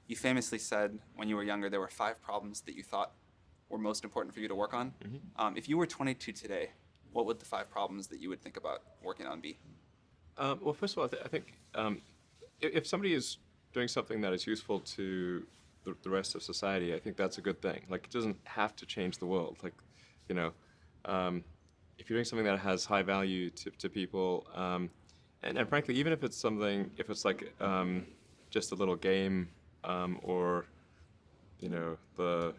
You famously said when you were younger there were 5 problems that you thought were most important for you to work on. If you were 22 today, what would the 5 problems that you would think about working on be? Well, first of all, I think if somebody is doing something that is useful to the rest of society, I think that's a good thing. Like, it doesn't have to change the world. Like, you know, if you're doing something that has high value to people, and frankly, even if it's something, if it's like just a little game, or the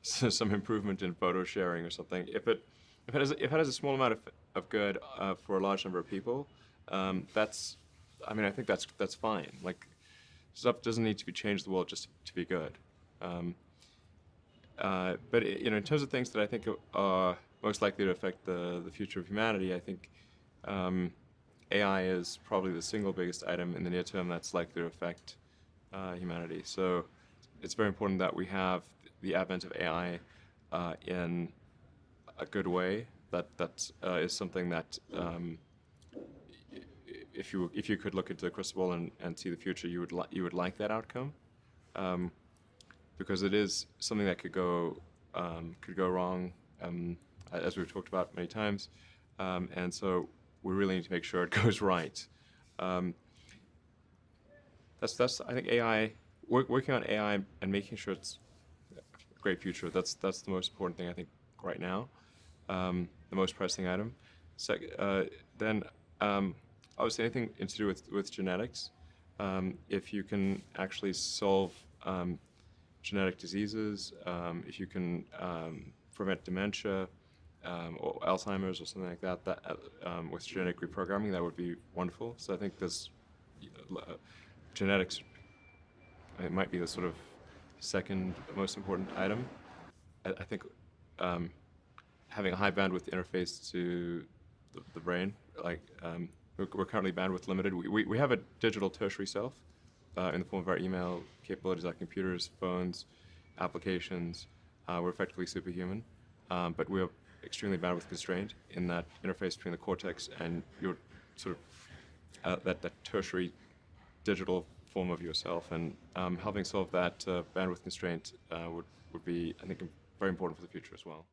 some improvement in photo sharing or something, if it has a small amount of good for a large number of people, that's, I think that's fine. Like, stuff doesn't need to be changed the world just to be good. But in terms of things that I think are most likely to affect the future of humanity, I think AI is probably the single biggest item in the near term that's likely to affect humanity. So it's very important that we have the advent of AI in a good way. That is something that if you could look into the crystal ball and see the future, you would like that outcome, because it is something that could go wrong, as we've talked about many times, and so we really need to make sure it goes right. That's I think AI, working on AI and making sure it's a great future. That's the most important thing I think right now, the most pressing item. Then obviously anything to do with genetics. If you can actually solve genetic diseases, if you can prevent dementia or Alzheimer's or something like that, with genetic reprogramming, that would be wonderful. So I think there's genetics. It might be the sort of second most important item. I think having a high bandwidth interface to the brain, like we're currently bandwidth limited. We have a digital tertiary self in the form of our email capabilities, our computers, phones, applications. We're effectively superhuman, but we're extremely bandwidth constrained in that interface between the cortex and your sort of that tertiary digital form of yourself. And helping solve that bandwidth constraint would be, I think, very important for the future as well.